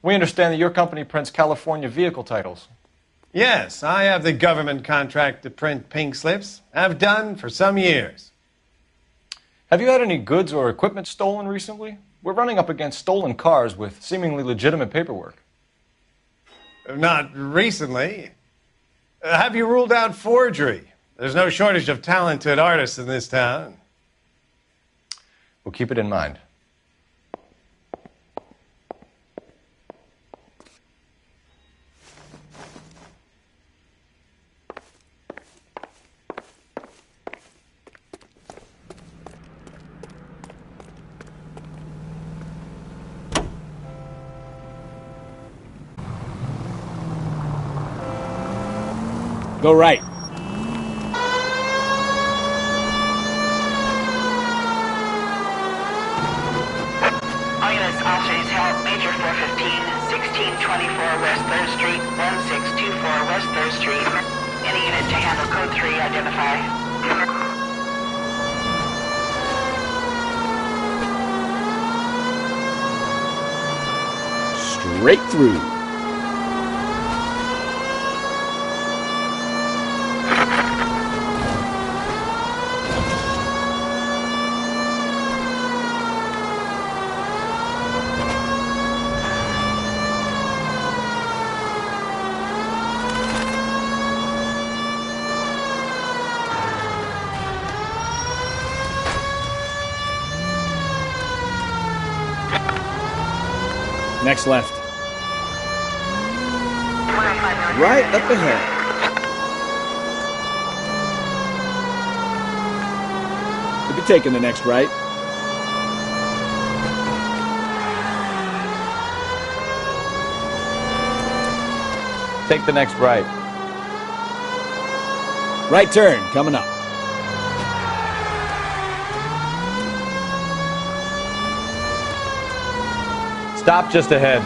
We understand that your company prints California vehicle titles. Yes, I have the government contract to print pink slips. I've done for some years. Have you had any goods or equipment stolen recently? We're running up against stolen cars with seemingly legitimate paperwork. Not recently. Have you ruled out forgery? There's no shortage of talented artists in this town. We'll keep it in mind. Go right. All units, officers help. Major 415, 1624 West 3rd Street, 1624 West 3rd Street. Any unit to handle code 3, identify. Straight through. Next left. Right up ahead. We'll be taking the next right. Take the next right. Right turn, coming up. Stop just ahead.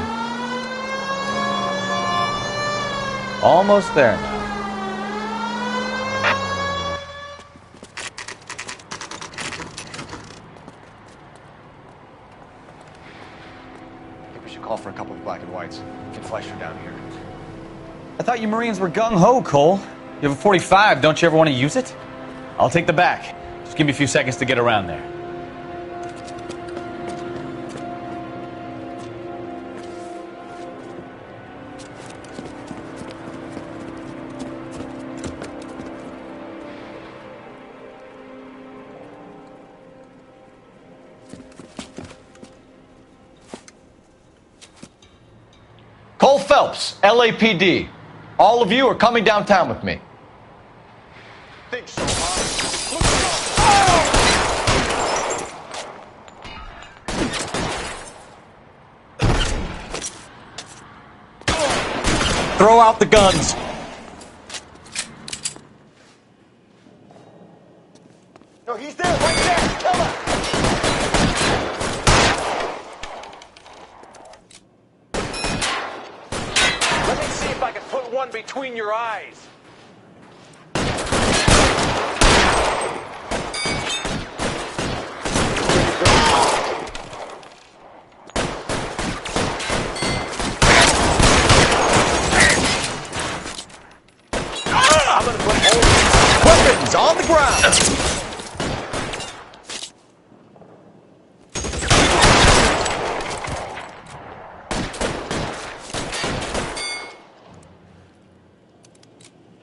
Almost there now. I think we should call for a couple of black and whites. Get Fleischer down here. I thought you Marines were gung-ho, Cole. You have a 45, don't you ever want to use it? I'll take the back. Just give me a few seconds to get around there. Cole Phelps, LAPD. All of you are coming downtown with me. Think so, huh? Throw out the guns. No, he's there, right there. Kill him. Let me see if I can put one between your eyes. I'm gonna put all Weapons on the ground.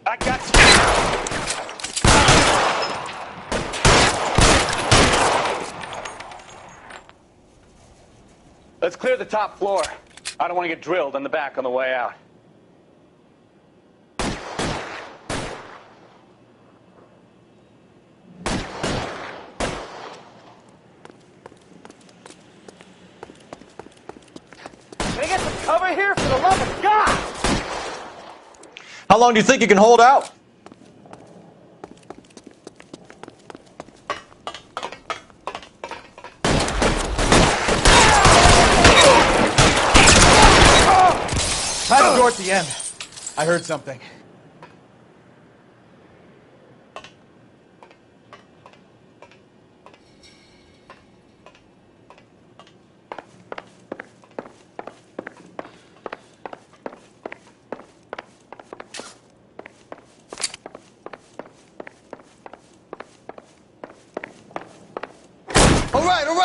I got you. Let's clear the top floor. I don't want to get drilled in the back on the way out. Can I get some cover here, for the love of God? How long do you think you can hold out? Try the door at the end. I heard something.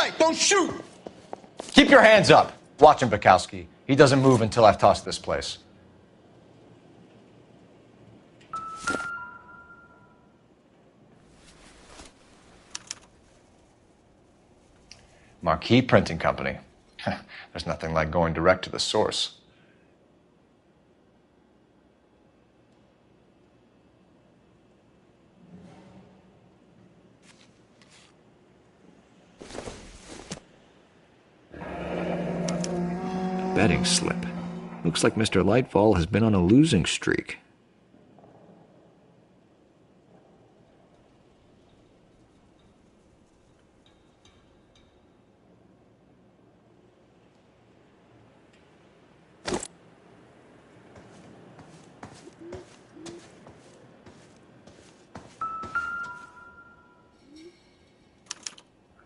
right, don't shoot! Keep your hands up. Watch him, Bukowski. He doesn't move until I've tossed this place. Marquee Printing Company. There's nothing like going direct to the source. Betting slip. Looks like Mr. Lightfall has been on a losing streak.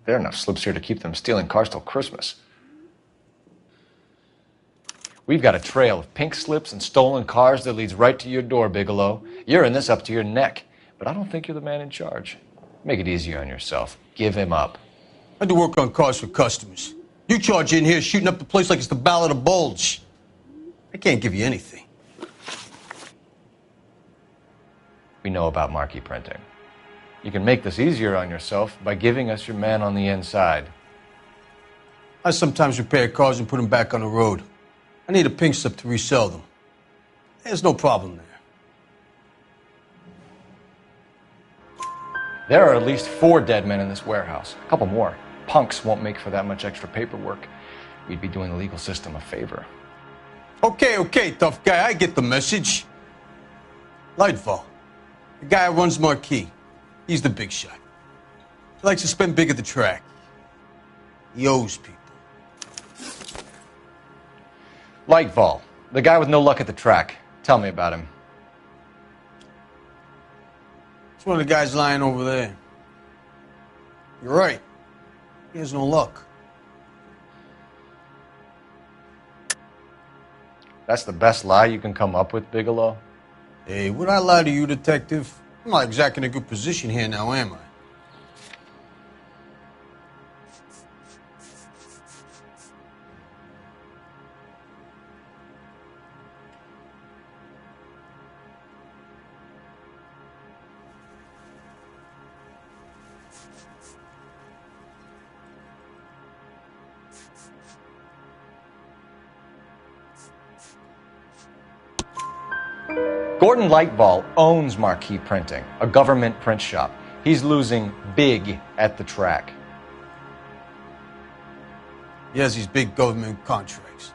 There are enough slips here to keep them stealing cars till Christmas. We've got a trail of pink slips and stolen cars that leads right to your door, Bigelow. You're in this up to your neck, but I don't think you're the man in charge. Make it easier on yourself. Give him up. I do work on cars for customers. You charge in here shooting up the place like it's the Ballad of Bulge. I can't give you anything. We know about marquee printing. You can make this easier on yourself by giving us your man on the inside. I sometimes repair cars and put them back on the road. I need a pink slip to resell them. There's no problem there. There are at least 4 dead men in this warehouse. A couple more. Punks won't make for that much extra paperwork. We'd be doing the legal system a favor. Okay, tough guy, I get the message. Lightfall, the guy who runs Marquee. He's the big shot. He likes to spend big at the track. He owes people. Lightfall, the guy with no luck at the track. Tell me about him. It's one of the guys lying over there. You're right. He has no luck. That's the best lie you can come up with, Bigelow? Hey, would I lie to you, detective? I'm not exactly in a good position here now, am I? Gordon Lightfall owns Marquee Printing, a government print shop. He's losing big at the track. He has these big government contracts.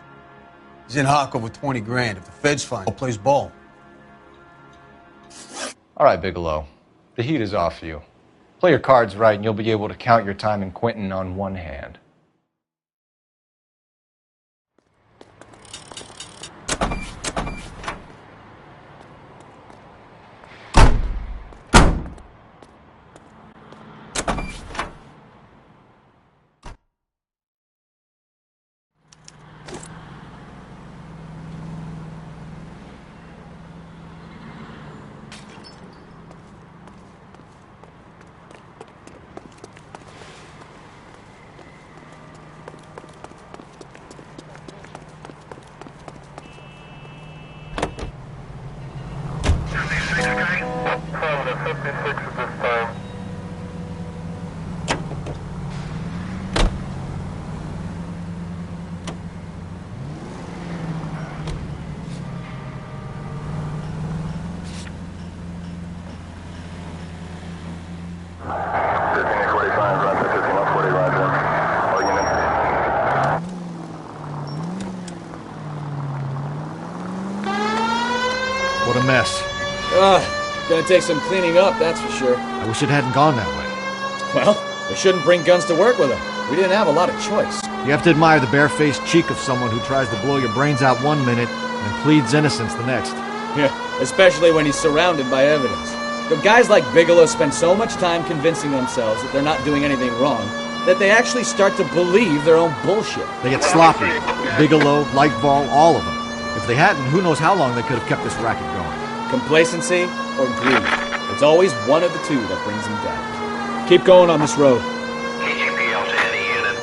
He's in hock over 20 grand. If the feds find him, he plays ball. All right, Bigelow. The heat is off you. Play your cards right and you'll be able to count your time in Quentin on one hand. What a mess. Gonna take some cleaning up, that's for sure. I wish it hadn't gone that way. Well, we shouldn't bring guns to work with them. We didn't have a lot of choice. You have to admire the barefaced cheek of someone who tries to blow your brains out one minute and pleads innocence the next. Yeah, especially when he's surrounded by evidence. But guys like Bigelow spend so much time convincing themselves that they're not doing anything wrong that they actually start to believe their own bullshit. They get sloppy. Bigelow, Lightfall, all of them. If they hadn't, who knows how long they could have kept this racket going. Complacency or greed. It's always one of the two that brings them down. Keep going on this road. KGPL to any unit.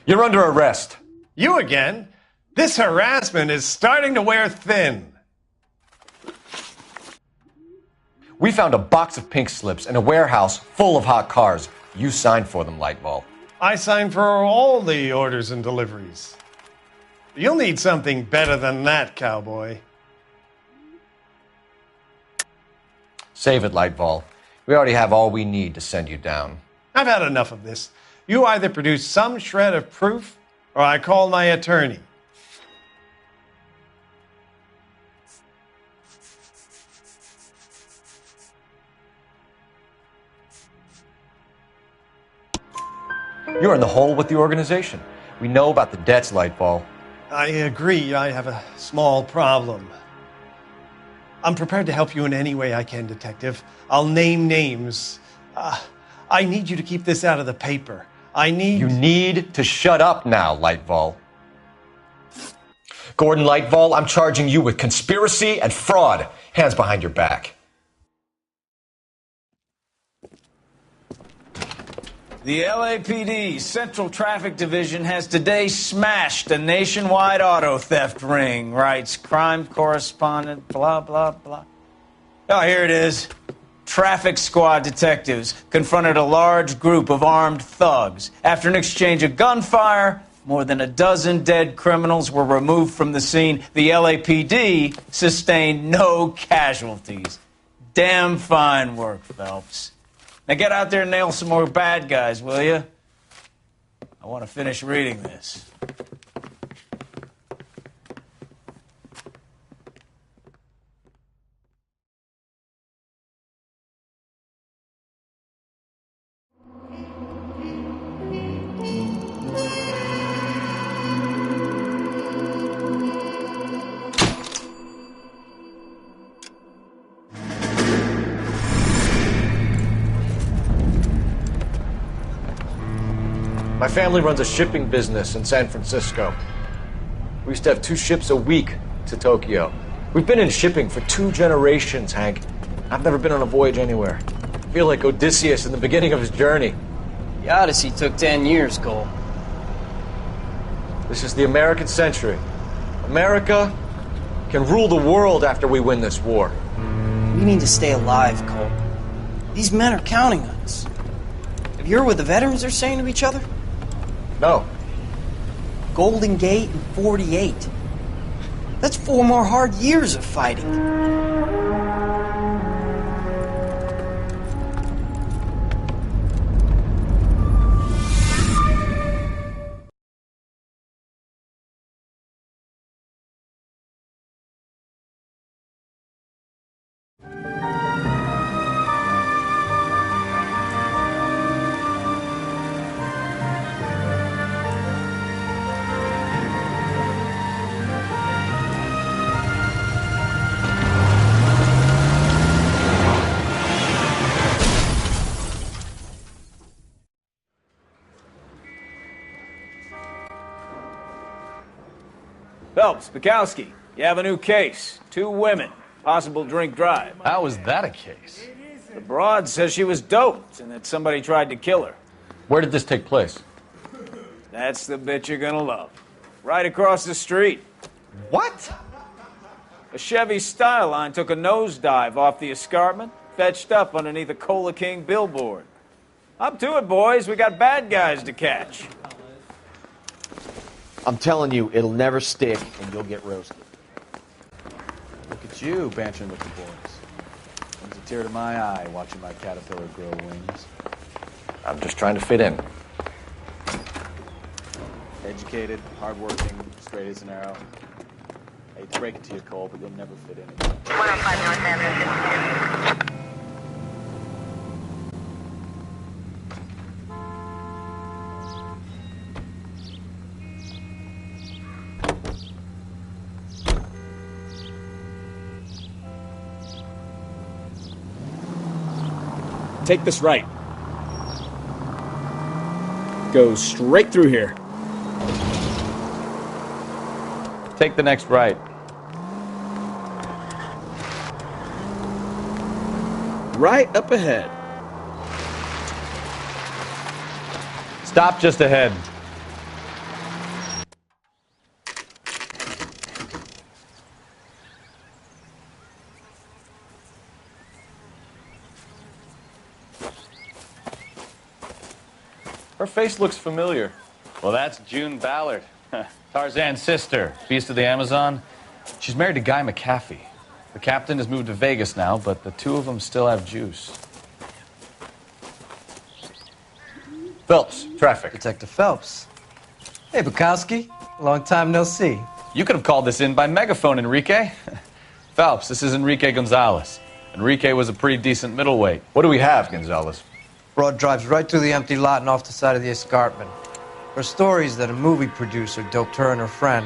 You're under arrest. You again? This harassment is starting to wear thin. We found a box of pink slips in a warehouse full of hot cars. You signed for them, Lightball. I signed for all the orders and deliveries. You'll need something better than that, cowboy. Save it, Lightball. We already have all we need to send you down. I've had enough of this. You either produce some shred of proof, or I call my attorney. You're in the hole with the organization. We know about the debts, Lightball. I agree, I have a small problem. I'm prepared to help you in any way I can, Detective. I'll name names. I need you to keep this out of the paper. You need to shut up now, Lightball. Gordon Lightball, I'm charging you with conspiracy and fraud. Hands behind your back. The LAPD Central Traffic Division has today smashed a nationwide auto theft ring, writes crime correspondent, blah, blah, blah. Oh, here it is. Traffic squad detectives confronted a large group of armed thugs. After an exchange of gunfire, more than a dozen dead criminals were removed from the scene. The LAPD sustained no casualties. Damn fine work, Phelps. Now get out there and nail some more bad guys, will you? I want to finish reading this. My family runs a shipping business in San Francisco. We used to have 2 ships a week to Tokyo. We've been in shipping for 2 generations, Hank. I've never been on a voyage anywhere. I feel like Odysseus in the beginning of his journey. The Odyssey took 10 years, Cole. This is the American century. America can rule the world after we win this war. We need to stay alive, Cole. These men are counting on us. Have you heard what the veterans are saying to each other? No. Golden Gate and 48. That's 4 more hard years of fighting. Phelps, Bukowski, you have a new case. 2 women, possible drink drive. How is that a case? The broad says she was doped and that somebody tried to kill her. Where did this take place? That's the bit you're gonna love. Right across the street. What? A Chevy Styline took a nosedive off the escarpment, fetched up underneath a Cola King billboard. Up to it, boys. We got bad guys to catch. I'm telling you, it'll never stick, and you'll get roasted. Look at you, bantering with the boys. Brings a tear to my eye watching my caterpillar grow wings. I'm just trying to fit in. Educated, hardworking, straight as an arrow. I hate to break it to you, Cole, but you'll never fit in again. 105 North Avenue, 52. Take this right. Go straight through here. Take the next right. Right up ahead. Stop just ahead. Her face looks familiar. Well, that's June Ballard, Tarzan's sister, Beast of the Amazon. She's married to Guy McAfee. The captain has moved to Vegas now, but the two of them still have juice. Phelps, traffic. Detective Phelps. Hey, Bukowski. Long time no see. You could have called this in by megaphone, Enrique. Phelps, this is Enrique Gonzalez. Enrique was a pretty decent middleweight. What do we have, Gonzalez? Broad drives right through the empty lot and off the side of the escarpment. Her story is that a movie producer doped her and her friend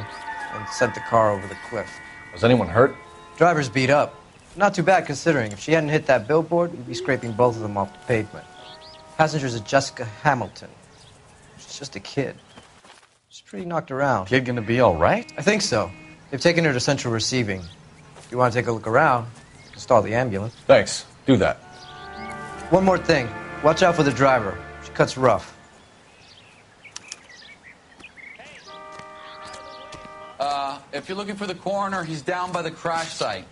and sent the car over the cliff. Was anyone hurt? Driver's beat up. Not too bad considering. If she hadn't hit that billboard, we'd be scraping both of them off the pavement. Passenger's a Jessica Hamilton. She's just a kid. She's pretty knocked around. Kid gonna be all right? I think so. They've taken her to central receiving. If you want to take a look around, you can stall the ambulance. Thanks. Do that. One more thing. Watch out for the driver. She cuts rough. If you're looking for the coroner, he's down by the crash site.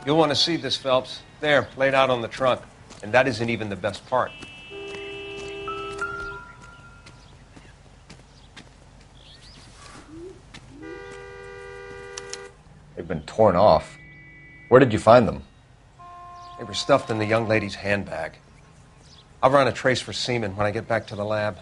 You'll want to see this, Phelps. There, laid out on the trunk. And that isn't even the best part. They've been torn off. Where did you find them? They were stuffed in the young lady's handbag. I'll run a trace for semen when I get back to the lab.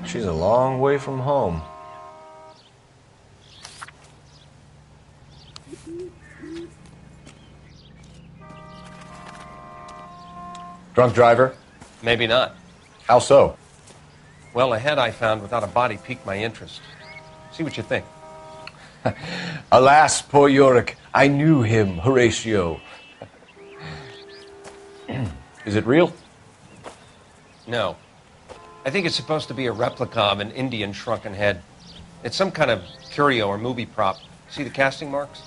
She's a long way from home. Drunk driver? Maybe not. How so? Well, a head I found without a body piqued my interest. See what you think. Alas, poor Yorick, I knew him, Horatio. Is it real? No. I think it's supposed to be a replica of an Indian shrunken head. It's some kind of curio or movie prop. See the casting marks?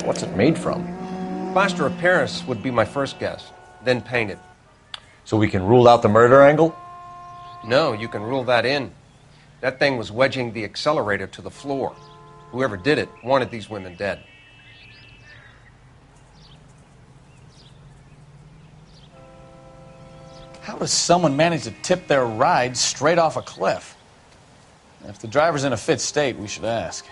What's it made from? Plaster of Paris would be my first guess, then painted. So we can rule out the murder angle? No, you can rule that in. That thing was wedging the accelerator to the floor. Whoever did it wanted these women dead. How does someone manage to tip their ride straight off a cliff? If the driver's in a fit state, we should ask.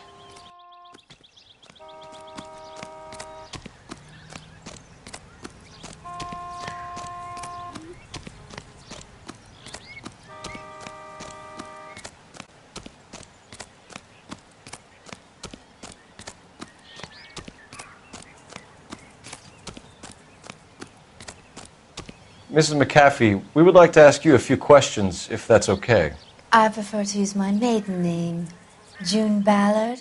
Mrs. McAfee, we would like to ask you a few questions, if that's okay. I prefer to use my maiden name, June Ballard.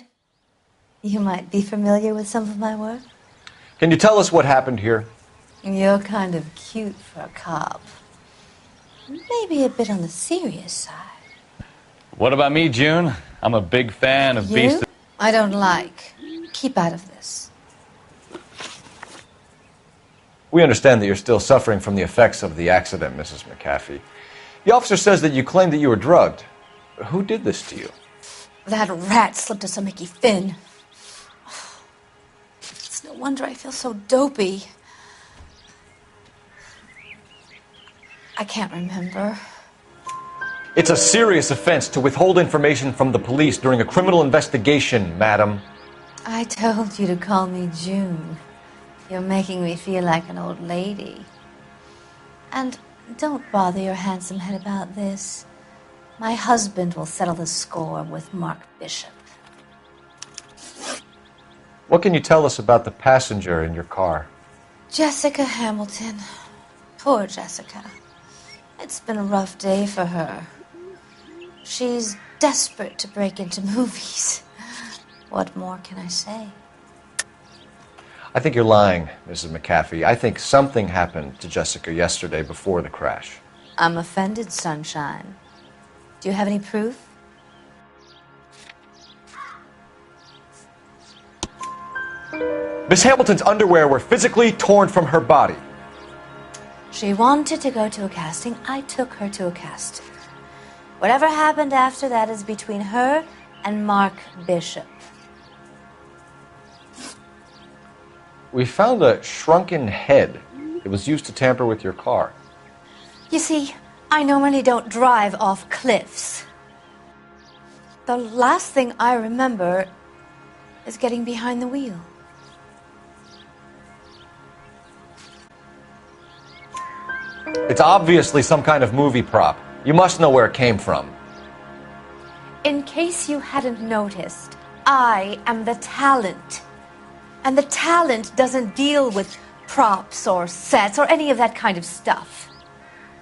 You might be familiar with some of my work. Can you tell us what happened here? You're kind of cute for a cop. Maybe a bit on the serious side. What about me, June? I'm a big fan of You? Beast. I don't like. Keep out of this. We understand that you're still suffering from the effects of the accident, Mrs. McAfee. The officer says that you claimed that you were drugged. Who did this to you? That rat slipped us a Mickey Finn. It's no wonder I feel so dopey. I can't remember. It's a serious offense to withhold information from the police during a criminal investigation, madam. I told you to call me June. You're making me feel like an old lady. And don't bother your handsome head about this. My husband will settle the score with Mark Bishop. What can you tell us about the passenger in your car? Jessica Hamilton. Poor Jessica. It's been a rough day for her. She's desperate to break into movies. What more can I say? I think you're lying, Mrs. McAfee. I think something happened to Jessica yesterday before the crash. I'm offended, Sunshine. Do you have any proof? Miss Hamilton's underwear were physically torn from her body. She wanted to go to a casting. I took her to a casting. Whatever happened after that is between her and Mark Bishop. We found a shrunken head. It was used to tamper with your car. You see, I normally don't drive off cliffs. The last thing I remember is getting behind the wheel. It's obviously some kind of movie prop. You must know where it came from. In case you hadn't noticed, I am the talent. And the talent doesn't deal with props or sets or any of that kind of stuff.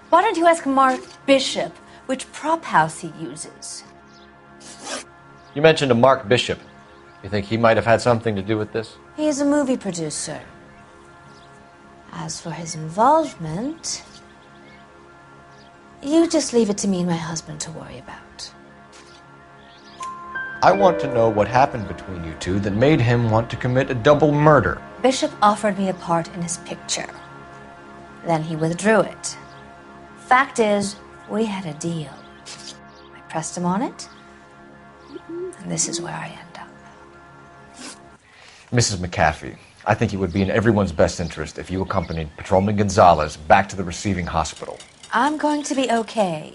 Why don't you ask Mark Bishop which prop house he uses? You mentioned a Mark Bishop. You think he might have had something to do with this? He is a movie producer. As for his involvement, you just leave it to me and my husband to worry about. I want to know what happened between you two that made him want to commit a double murder. Bishop offered me a part in his picture. Then he withdrew it. Fact is, we had a deal. I pressed him on it, and this is where I end up. Mrs. McAfee, I think it would be in everyone's best interest if you accompanied Patrolman Gonzalez back to the receiving hospital. I'm going to be okay.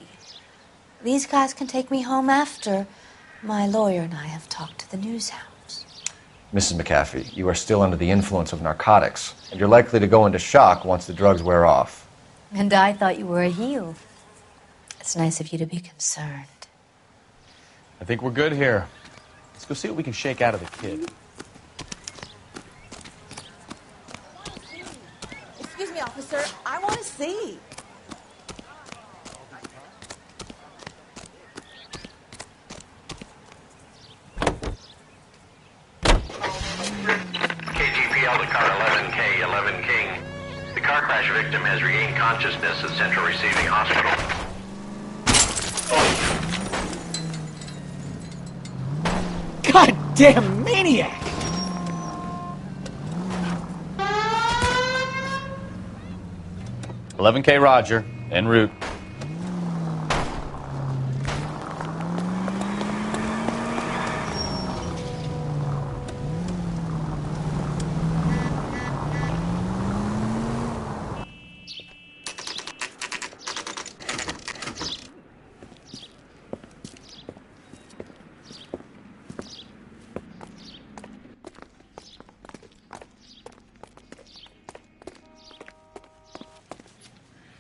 These guys can take me home after my lawyer and I have talked to the news house. Mrs. McAfee, you are still under the influence of narcotics, and you're likely to go into shock once the drugs wear off. And I thought you were a heel. It's nice of you to be concerned. I think we're good here. Let's go see what we can shake out of the kid. Excuse me, officer. I want to see. KGPL to car 11K, 11 King. The car crash victim has regained consciousness at Central Receiving Hospital. Goddamn maniac! $11K Roger, en route.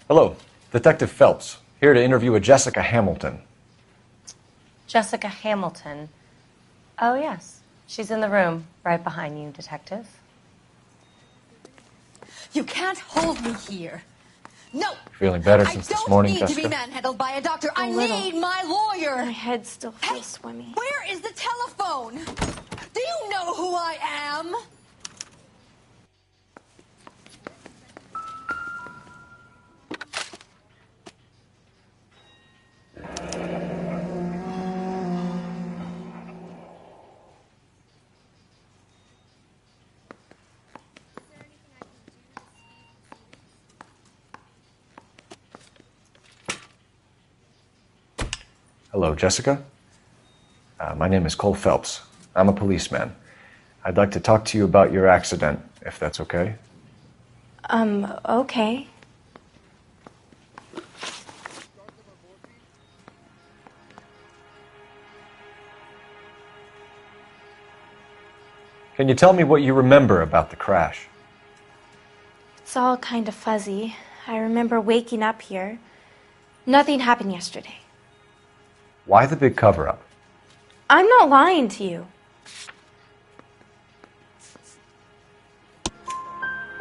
Hello, Detective Phelps, here to interview a Jessica Hamilton. Jessica Hamilton. Oh, yes. She's in the room, right behind you, Detective. You can't hold me here. No. Feeling better since this morning, I don't need Jessica? to be manhandled by a doctor. I little. need my lawyer. My head still feels swimmy. Where is the telephone? Do you know who I am? Hello, Jessica. My name is Cole Phelps. I'm a policeman. I'd like to talk to you about your accident, if that's okay. Okay. Can you tell me what you remember about the crash? It's all kind of fuzzy. I remember waking up here. Nothing happened yesterday. Why the big cover-up? I'm not lying to you.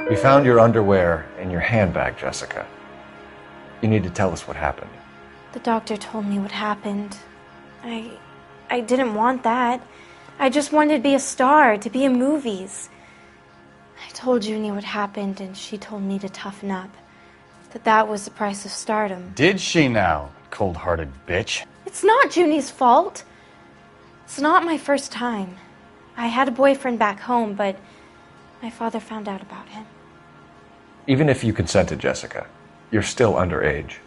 We found your underwear in your handbag, Jessica. You need to tell us what happened. The doctor told me what happened. I didn't want that. I just wanted to be a star, to be in movies. I told Junie what happened, and she told me to toughen up. That was the price of stardom. Did she now, cold-hearted bitch? It's not Junie's fault. It's not my first time. I had a boyfriend back home, but my father found out about him. Even if you consented, Jessica, you're still underage.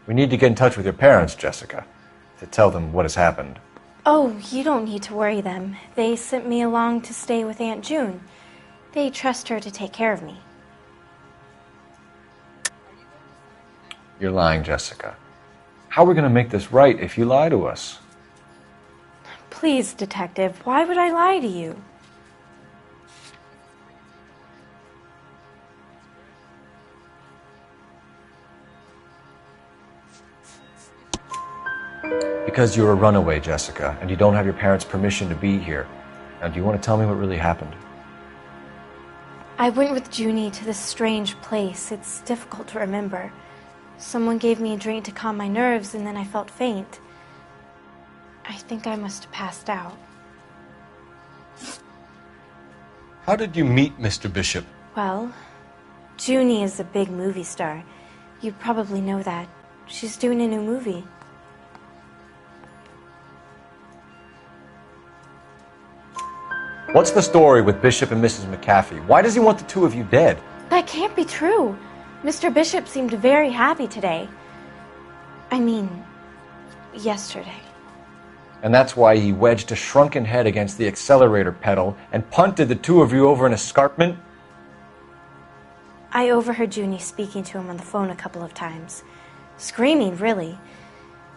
We need to get in touch with your parents, Jessica, to tell them what has happened. Oh, you don't need to worry them. They sent me along to stay with Aunt June. They trust her to take care of me. You're lying, Jessica. How are we going to make this right if you lie to us? Please, Detective, why would I lie to you? Because you're a runaway, Jessica, and you don't have your parents' permission to be here. Now, do you want to tell me what really happened? I went with Junie to this strange place. It's difficult to remember. Someone gave me a drink to calm my nerves, and then I felt faint. I think I must have passed out. How did you meet Mr. Bishop? Well, Junie is a big movie star. You probably know that. She's doing a new movie. What's the story with Bishop and Mrs. McAfee? Why does he want the two of you dead? That can't be true. Mr. Bishop seemed very happy today. I mean, yesterday. And that's why he wedged a shrunken head against the accelerator pedal and punted the two of you over an escarpment? I overheard Junie speaking to him on the phone a couple of times. Screaming, really.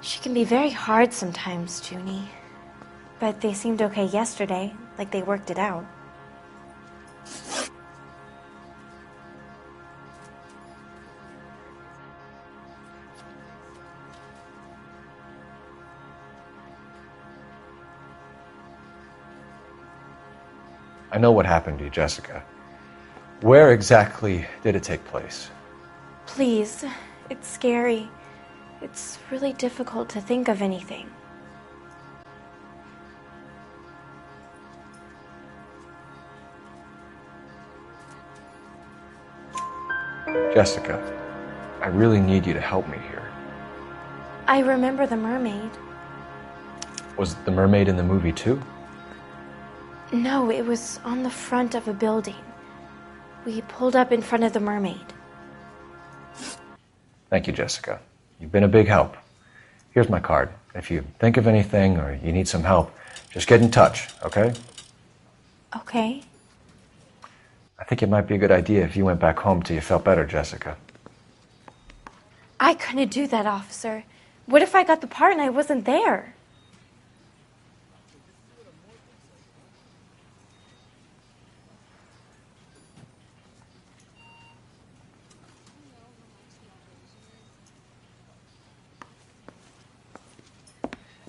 She can be very hard sometimes, Junie. But they seemed okay yesterday, like they worked it out. I know what happened to you, Jessica. Where exactly did it take place? Please, it's scary. It's really difficult to think of anything. Jessica, I really need you to help me here. I remember the mermaid. Was the mermaid in the movie too? No, it was on the front of a building. We pulled up in front of the mermaid. Thank you, Jessica. You've been a big help. Here's my card. If you think of anything or you need some help, just get in touch, okay? Okay. I think it might be a good idea if you went back home till you felt better, Jessica. I couldn't do that, officer. What if I got the part and I wasn't there?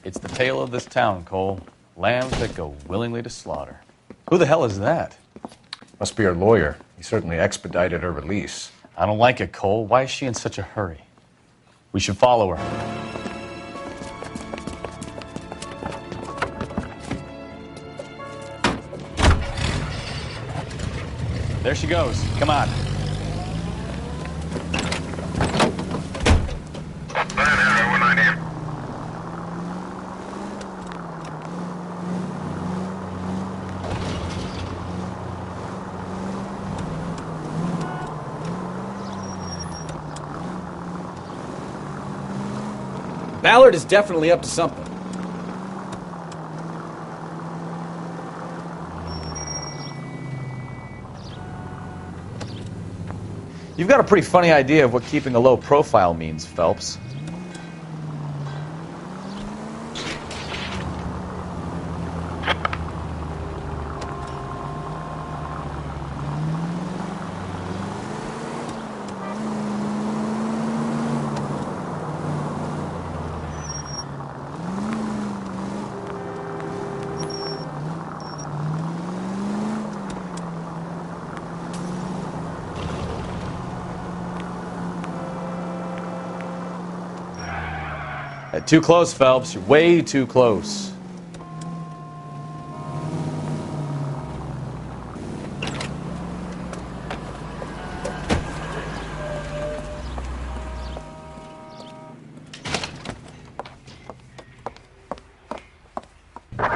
It's the tale of this town, Cole. Lambs that go willingly to slaughter. Who the hell is that? Must be her lawyer. He certainly expedited her release. I don't like it, Cole. Why is she in such a hurry? We should follow her. There she goes. Come on. Ballard is definitely up to something. You've got a pretty funny idea of what keeping a low profile means, Phelps. Too close, Phelps. You're way too close.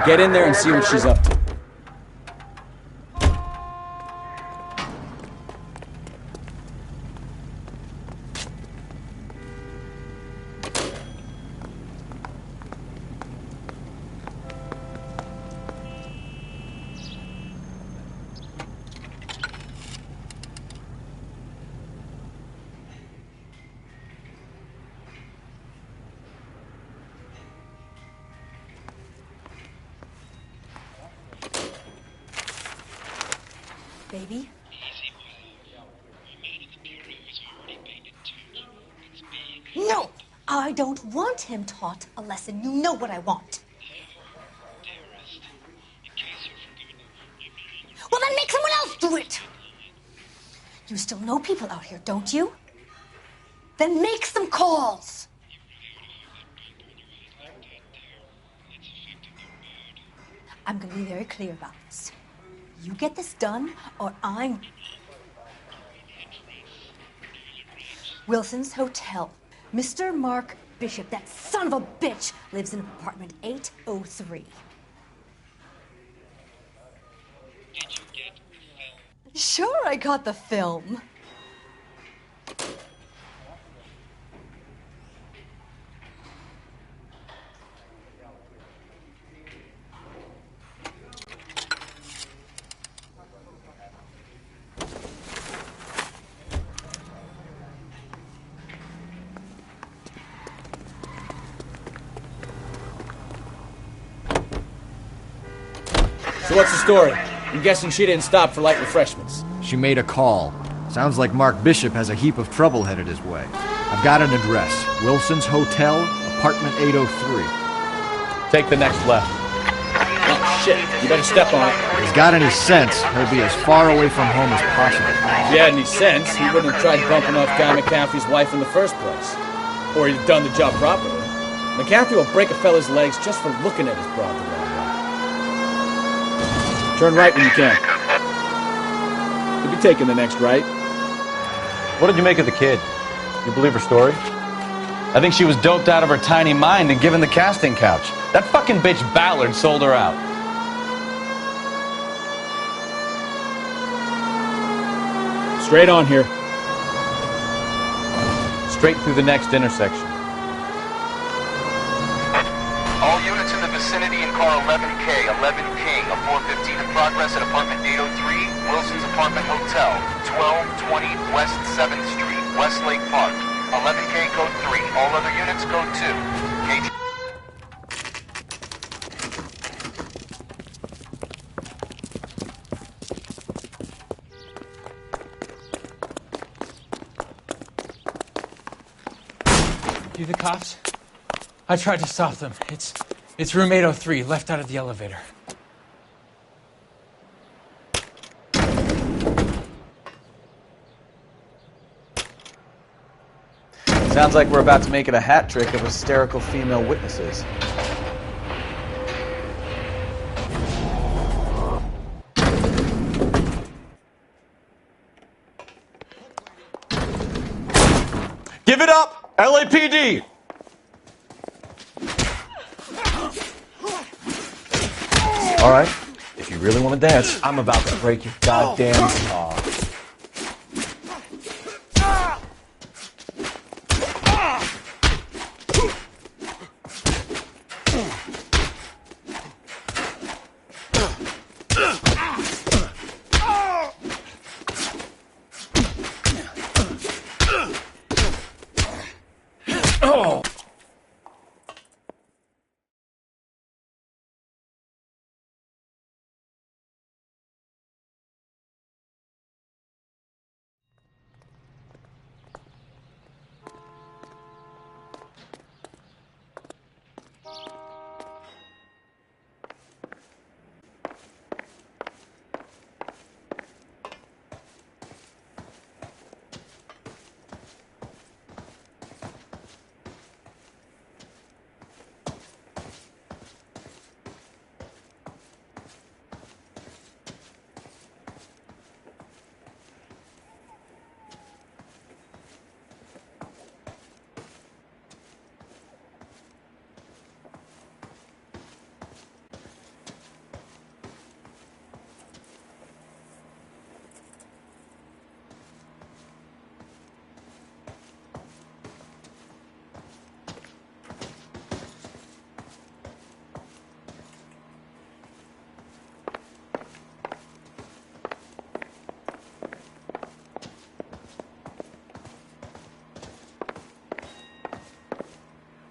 Get in there and see what she's up to. Baby? No! I don't want him taught a lesson. You know what I want. Well, then make someone else do it! You still know people out here, don't you? Then make some calls! I'm gonna be very clear about this. You get this done, or I'm... Wilson's Hotel. Mr. Mark Bishop, that son of a bitch, lives in apartment 803. Sure, I got the film. So what's the story? I'm guessing she didn't stop for light refreshments. She made a call. Sounds like Mark Bishop has a heap of trouble headed his way. I've got an address. Wilson's Hotel, apartment 803. Take the next left. Oh, shit. You better step on it. If he's got any sense, he'll be as far away from home as possible. If he had any sense, he wouldn't have tried bumping off Guy McCaffrey's wife in the first place. Or he'd have done the job properly. McCaffrey will break a fella's legs just for looking at his broad the wrong way. Turn right when you can. You'll be taking the next right. What did you make of the kid? You believe her story? I think she was doped out of her tiny mind and given the casting couch. That fucking bitch Ballard sold her out. Straight on here. Straight through the next intersection. All units in the vicinity in car 11K, 11 King, a 415 in progress at apartment 803, Wilson's Apartment Hotel, 1220 West 7th Street, Westlake Park. 11K code 3, all other units code 2. KG. You the cops? I tried to stop them. It's room 803, left out of the elevator. Sounds like we're about to make it a hat trick of hysterical female witnesses. Give it up! LAPD! All right, if you really want to dance, I'm about to break your goddamn jaw.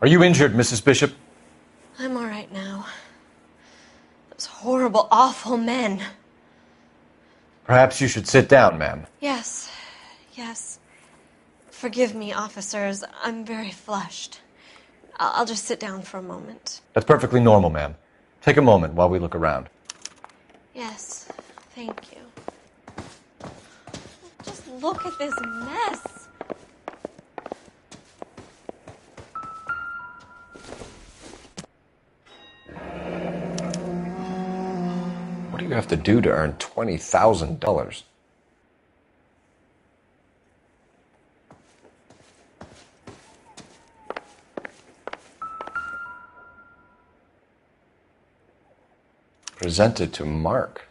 Are you injured, Mrs. Bishop? I'm all right now. Those horrible, awful men. Perhaps you should sit down, ma'am. Yes, yes. Forgive me, officers. I'm very flushed. I'll just sit down for a moment. That's perfectly normal, ma'am. Take a moment while we look around. Yes, thank you. Just look at this mess. What do you have to do to earn $20,000? Presented to Mark.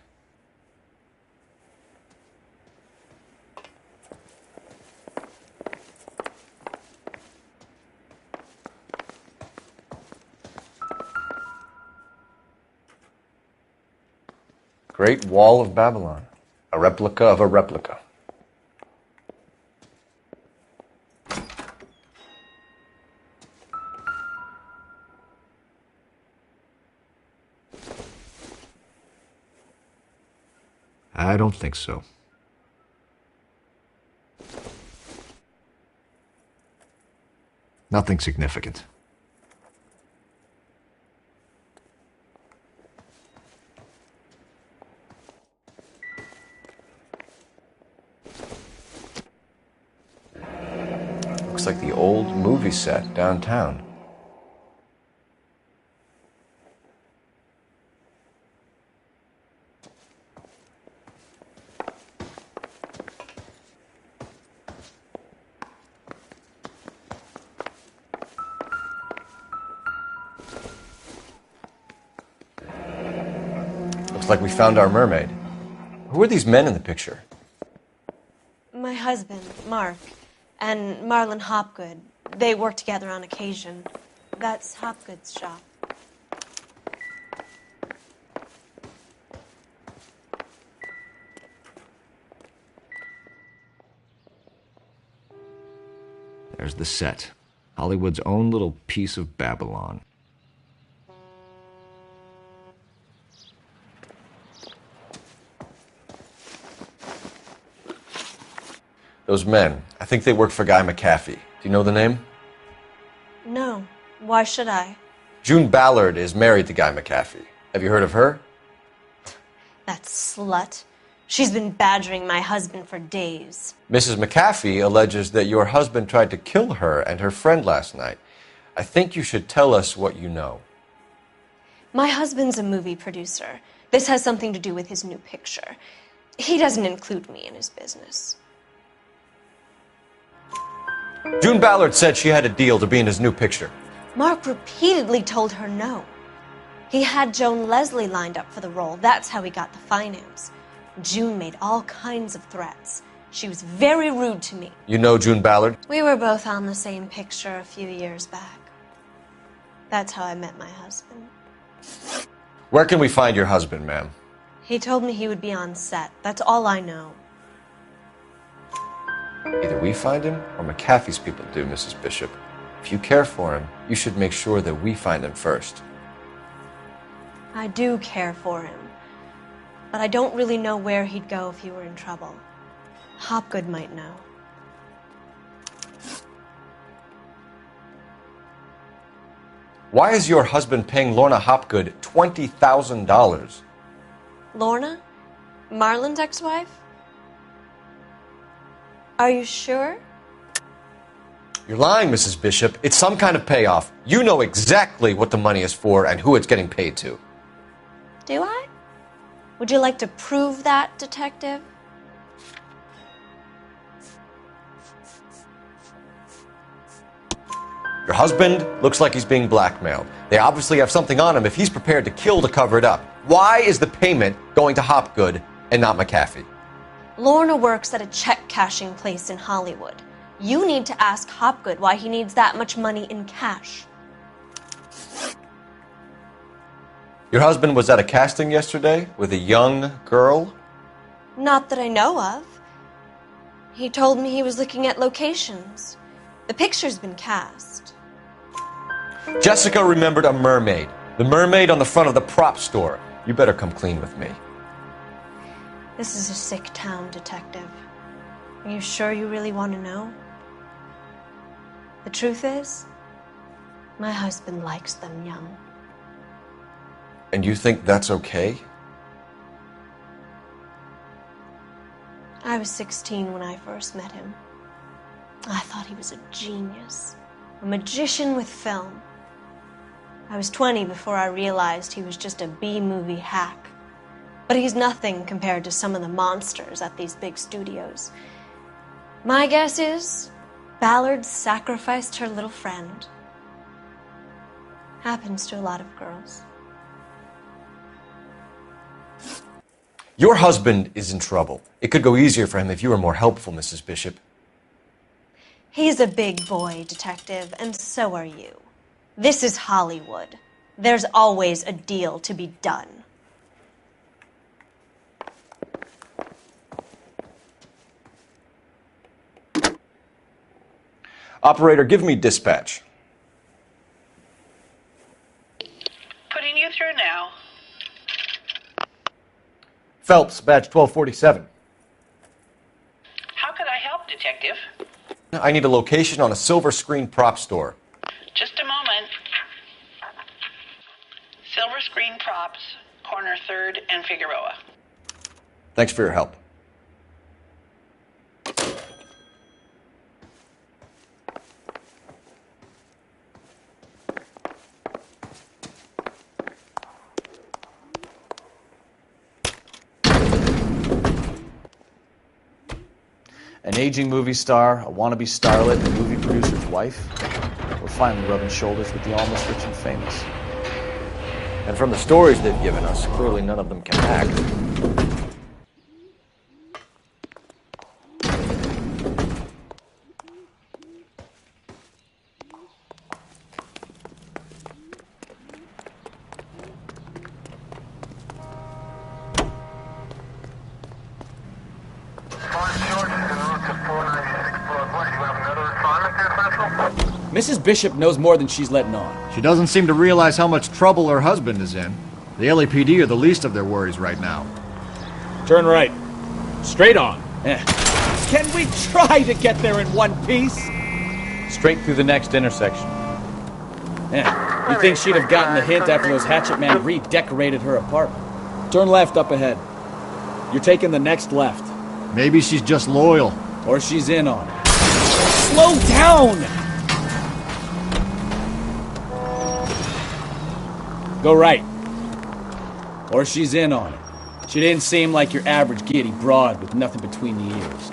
Great Wall of Babylon. A replica of a replica. I don't think so. Nothing significant. Looks like the old movie set downtown. Looks like we found our mermaid. Who are these men in the picture? My husband, Mark, and Marlon Hopgood. They work together on occasion. That's Hopgood's shop. There's the set. Hollywood's own little piece of Babylon. Those men, I think they work for Guy McAfee. Do you know the name? No. Why should I? June Ballard is married to Guy McAfee. Have you heard of her? That slut. She's been badgering my husband for days. Mrs. McAfee alleges that your husband tried to kill her and her friend last night. I think you should tell us what you know. My husband's a movie producer. This has something to do with his new picture. He doesn't include me in his business. June Ballard said she had a deal to be in his new picture. Mark repeatedly told her no. He had Joan Leslie lined up for the role. That's how he got the finance. June made all kinds of threats. She was very rude to me. You know June Ballard? We were both on the same picture a few years back. That's how I met my husband. Where can we find your husband, ma'am? He told me he would be on set. That's all I know. Either we find him or McAfee's people do, Mrs. Bishop. If you care for him, you should make sure that we find him first. I do care for him. But I don't really know where he'd go if he were in trouble. Hopgood might know. Why is your husband paying Lorna Hopgood $20,000? Lorna? Marlon's ex-wife? Are you sure? You're lying, Mrs. Bishop. It's some kind of payoff. You know exactly what the money is for and who it's getting paid to. Do I? Would you like to prove that, Detective? Your husband looks like he's being blackmailed. They obviously have something on him if he's prepared to kill to cover it up. Why is the payment going to Hopgood and not McAfee? Lorna works at a check-cashing place in Hollywood. You need to ask Hopgood why he needs that much money in cash. Your husband was at a casting yesterday with a young girl? Not that I know of. He told me he was looking at locations. The picture's been cast. Jessica remembered a mermaid. The mermaid on the front of the prop store. You better come clean with me. This is a sick town, Detective. Are you sure you really want to know? The truth is, my husband likes them young. And you think that's okay? I was 16 when I first met him. I thought he was a genius, a magician with film. I was 20 before I realized he was just a B-movie hack. But he's nothing compared to some of the monsters at these big studios. My guess is Ballard sacrificed her little friend. Happens to a lot of girls. Your husband is in trouble. It could go easier for him if you were more helpful, Mrs. Bishop. He's a big boy, Detective, and so are you. This is Hollywood. There's always a deal to be done. Operator, give me dispatch. Putting you through now. Phelps, badge 1247. How could I help, Detective? I need a location on a silver screen prop store. Just a moment. Silver Screen Props, corner 3rd and Figueroa. Thanks for your help. An aging movie star, a wannabe starlet, a movie producer's wife. We're finally rubbing shoulders with the almost rich and famous. And from the stories they've given us, clearly none of them can act. Mrs. Bishop knows more than she's letting on. She doesn't seem to realize how much trouble her husband is in. The LAPD are the least of their worries right now. Turn right. Straight on. Can we try to get there in one piece? Straight through the next intersection. You think she'd have gotten the hint after those hatchet men redecorated her apartment? Turn left up ahead. You're taking the next left. Maybe she's just loyal. Or she's in on it. Slow down! Go right. Or she's in on it. She didn't seem like your average giddy broad with nothing between the ears.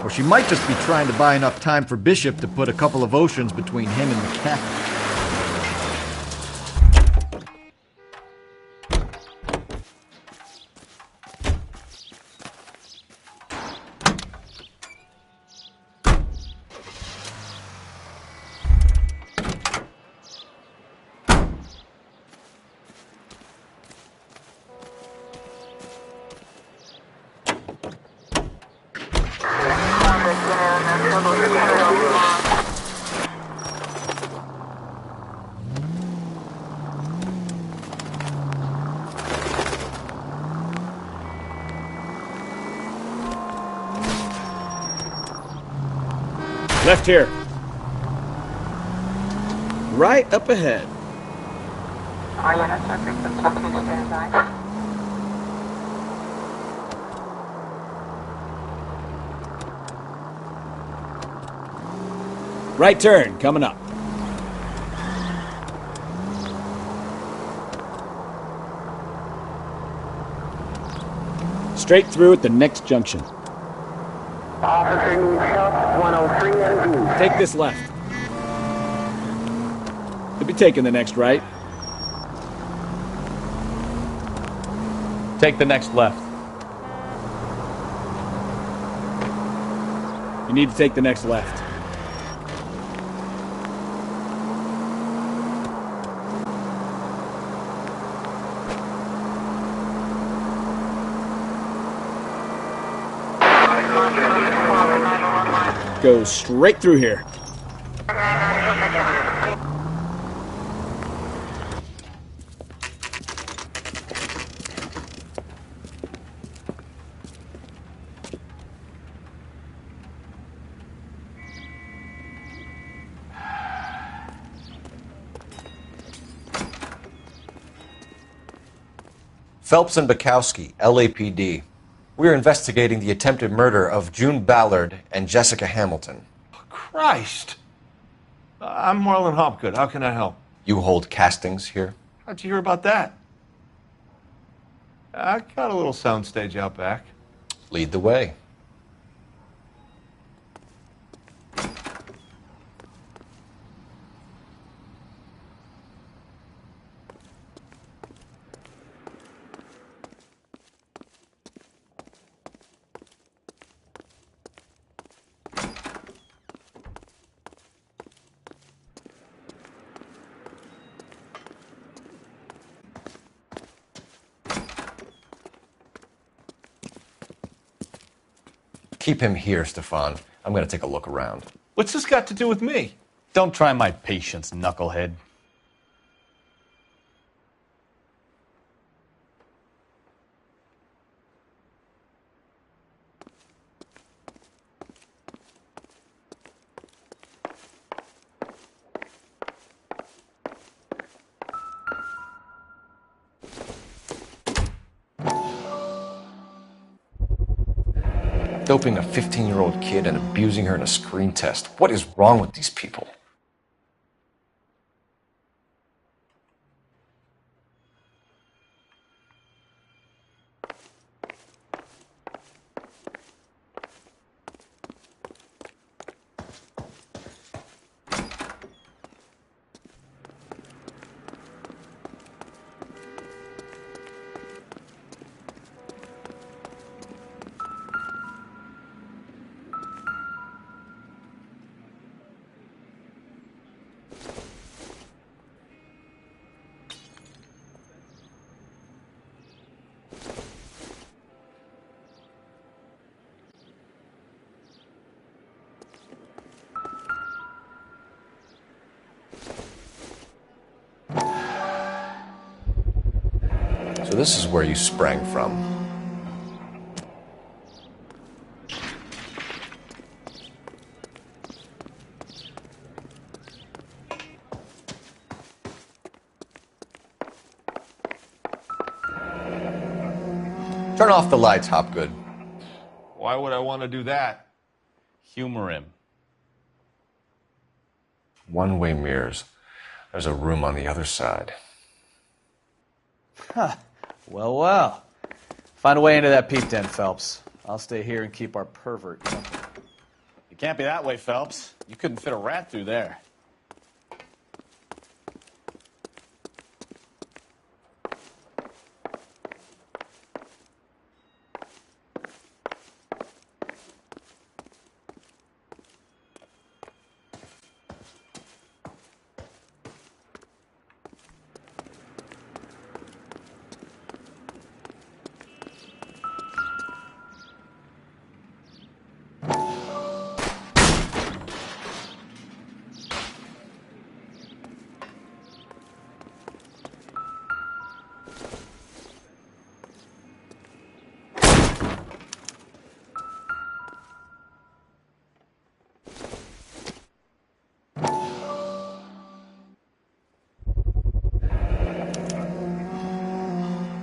Or she might just be trying to buy enough time for Bishop to put a couple of oceans between him and the cat. Left here. Right up ahead. Right turn, coming up. Straight through at the next junction. Officer needs help, 103 and Take this left. You'll be taking the next right. Take the next left. You need to take the next left. B. Go straight through here. Phelps and Bukowski, LAPD. We're investigating the attempted murder of June Ballard and Jessica Hamilton. Christ! I'm Marlon Hopgood. How can I help? You hold castings here? How'd you hear about that? I got a little soundstage out back. Lead the way. Keep him here, Stefan. I'm going to take a look around. What's this got to do with me? Don't try my patience, knucklehead. Doping a 15-year-old kid and abusing her in a screen test. What is wrong with these people? So this is where you sprang from. Turn off the lights, Hopgood. Why would I want to do that? Humor him. One-way mirrors. There's a room on the other side. Huh. Well, well. Find a way into that peep den, Phelps. I'll stay here and keep our pervert company. It can't be that way, Phelps. You couldn't fit a rat through there.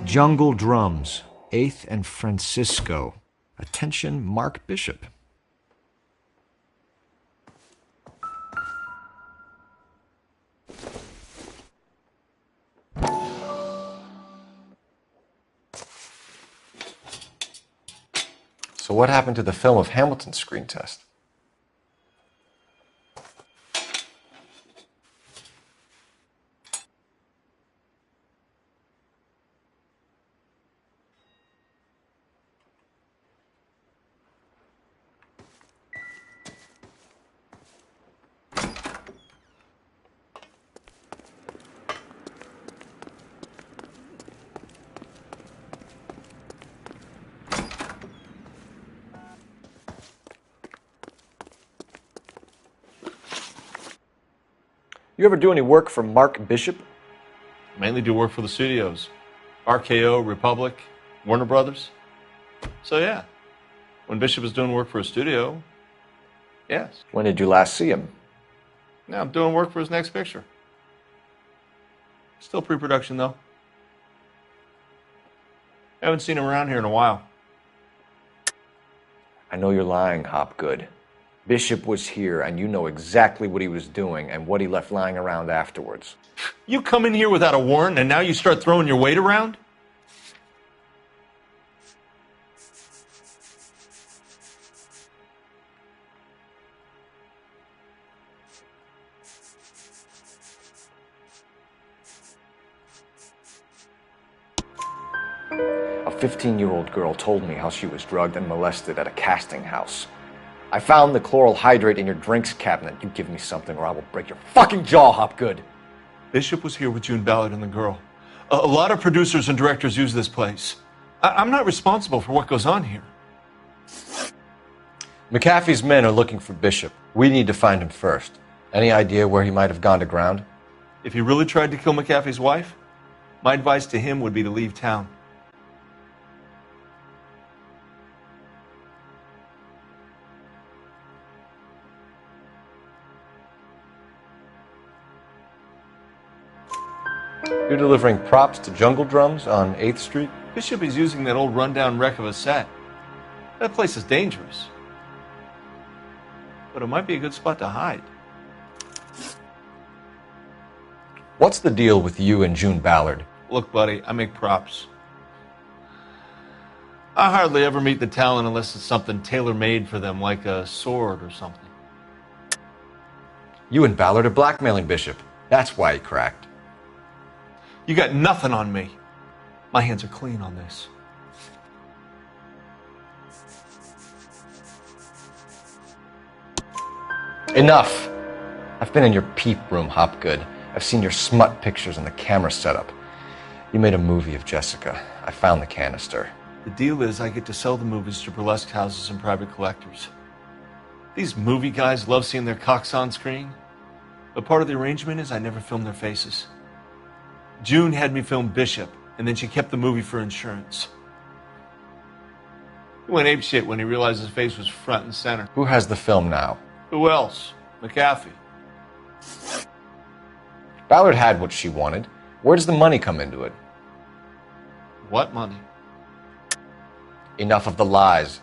Jungle Drums, 8th and Francisco. Attention, Mark Bishop. So what happened to the film of Hamilton's screen test? You ever do any work for Mark Bishop? Mainly do work for the studios. RKO, Republic, Warner Brothers. So yeah, when Bishop is doing work for a studio, yes. When did you last see him? Now I'm doing work for his next picture. Still pre-production though. I haven't seen him around here in a while. I know you're lying, Hopgood. Bishop was here, and you know exactly what he was doing and what he left lying around afterwards. You come in here without a warrant, and now you start throwing your weight around? A 15-year-old girl told me how she was drugged and molested at a casting house. I found the chloral hydrate in your drinks cabinet. You give me something or I will break your fucking jaw, Hopgood. Bishop was here with June Ballard and the girl. A lot of producers and directors use this place. I'm not responsible for what goes on here. McAfee's men are looking for Bishop. We need to find him first. Any idea where he might have gone to ground? If he really tried to kill McAfee's wife, my advice to him would be to leave town. You're delivering props to Jungle Drums on 8th Street? Bishop is using that old rundown wreck of a set. That place is dangerous. But it might be a good spot to hide. What's the deal with you and June Ballard? Look, buddy, I make props. I hardly ever meet the talent unless it's something tailor-made for them, like a sword or something. You and Ballard are blackmailing Bishop. That's why he cracked. You got nothing on me. My hands are clean on this. Enough! I've been in your peep room, Hopgood. I've seen your smut pictures and the camera setup. You made a movie of Jessica. I found the canister. The deal is I get to sell the movies to burlesque houses and private collectors. These movie guys love seeing their cocks on screen. But part of the arrangement is I never film their faces. June had me film Bishop, and then she kept the movie for insurance. He went apeshit when he realized his face was front and center. Who has the film now? Who else? McAfee. Ballard had what she wanted. Where does the money come into it? What money? Enough of the lies.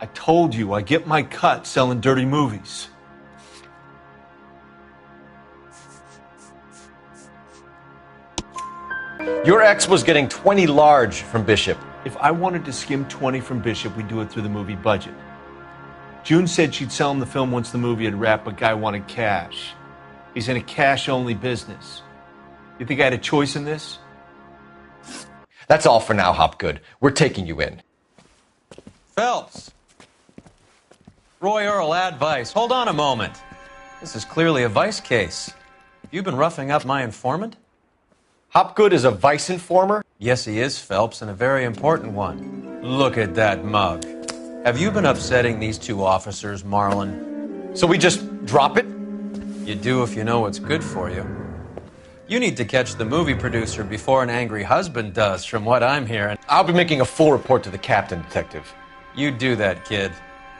I told you I get my cut selling dirty movies. Your ex was getting 20 large from Bishop. If I wanted to skim 20 from Bishop, we'd do it through the movie budget. June said she'd sell him the film once the movie had wrapped, but Guy wanted cash. He's in a cash-only business. You think I had a choice in this? That's all for now, Hopgood. We're taking you in. Phelps! Roy Earl, ad vice. Hold on a moment. This is clearly a vice case. You've been roughing up my informant? Hopgood is a vice informer? Yes, he is, Phelps, and a very important one. Look at that mug. Have you been upsetting these two officers, Marlin? So we just drop it? You do if you know what's good for you. You need to catch the movie producer before an angry husband does, from what I'm hearing. I'll be making a full report to the captain, Detective. You do that, kid.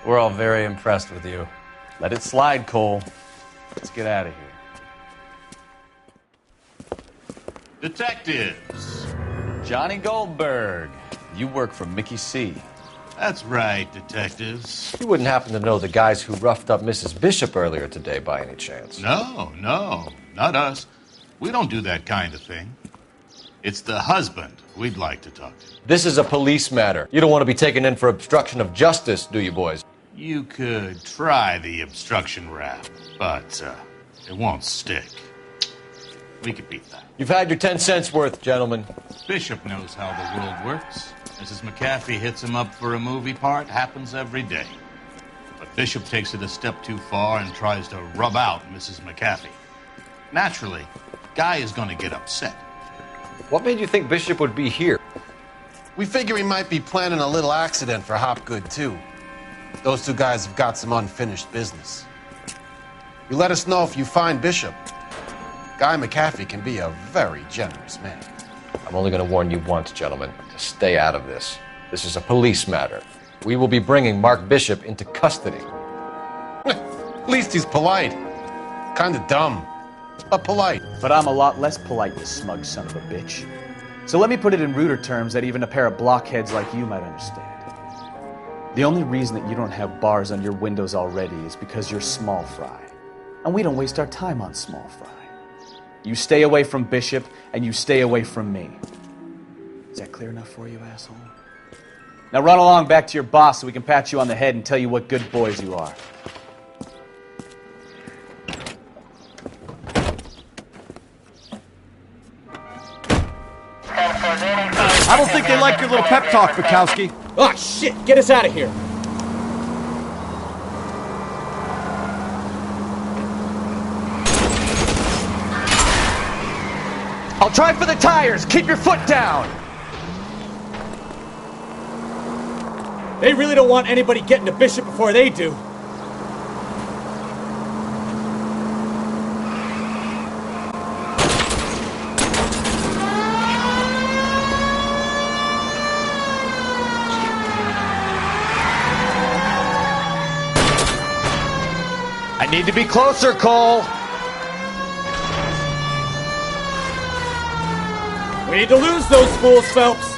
We're all very impressed with you. Let it slide, Cole. Let's get out of here. Detectives. Johnny Goldberg. You work for Mickey C. That's right, detectives. You wouldn't happen to know the guys who roughed up Mrs. Bishop earlier today by any chance? No, not us. We don't do that kind of thing. It's the husband we'd like to talk to. This is a police matter. You don't want to be taken in for obstruction of justice, do you, boys? You could try the obstruction rap, but it won't stick. We could beat that. You've had your 10 cents worth, gentlemen. Bishop knows how the world works. Mrs. McAfee hits him up for a movie part. Happens every day. But Bishop takes it a step too far and tries to rub out Mrs. McAfee. Naturally, Guy is going to get upset. What made you think Bishop would be here? We figure he might be planning a little accident for Hopgood, too. Those two guys have got some unfinished business. You let us know if you find Bishop. Guy McAfee can be a very generous man. I'm only going to warn you once, gentlemen, to stay out of this. This is a police matter. We will be bringing Mark Bishop into custody. At least he's polite. Kind of dumb, but polite. But I'm a lot less polite, you smug son of a bitch. So let me put it in ruder terms that even a pair of blockheads like you might understand. The only reason that you don't have bars on your windows already is because you're small fry. And we don't waste our time on small fry. You stay away from Bishop, and you stay away from me. Is that clear enough for you, asshole? Now run along back to your boss so we can pat you on the head and tell you what good boys you are. I don't think they like your little pep talk, Bukowski. Oh, shit! Get us out of here! I'll try for the tires! Keep your foot down! They really don't want anybody getting to Bishop before they do. I need to be closer, Cole. We need to lose those fools, Phelps.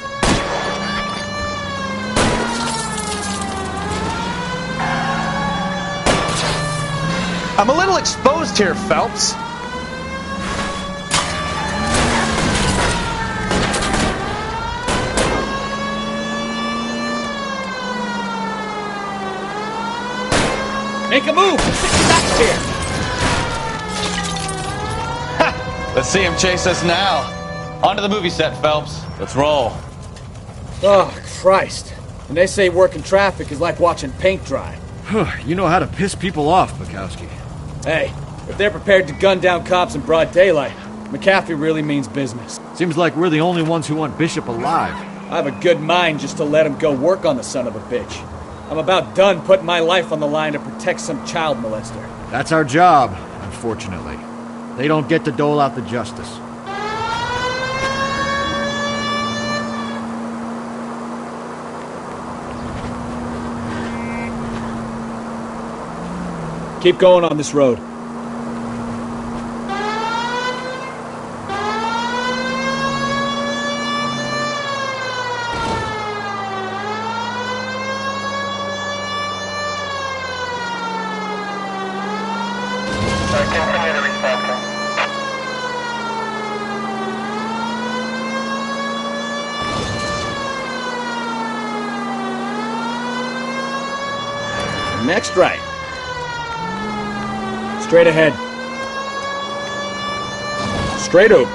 I'm a little exposed here, Phelps. Make a move! Back here! Let's see him chase us now. On to the movie set, Phelps. Let's roll. Oh, Christ. And they say working traffic is like watching paint dry. You know how to piss people off, Bukowski. Hey, if they're prepared to gun down cops in broad daylight, McAfee really means business. Seems like we're the only ones who want Bishop alive. I have a good mind just to let him go work on the son of a bitch. I'm about done putting my life on the line to protect some child molester. That's our job, unfortunately. They don't get to dole out the justice. Keep going on this road. Continue the response. Next right. Straight ahead. Straight over.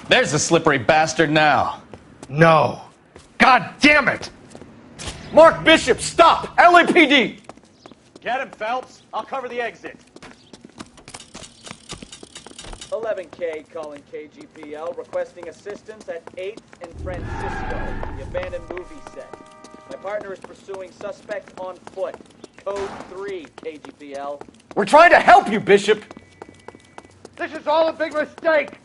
There's the slippery bastard now. No. God damn it! Mark Bishop, stop! LAPD! Get him, Phelps. I'll cover the exit. 11K calling KGPL, requesting assistance at 8th and Francisco, the abandoned movie set. My partner is pursuing suspect on foot. Code 3, KGPL. We're trying to help you, Bishop! This is all a big mistake!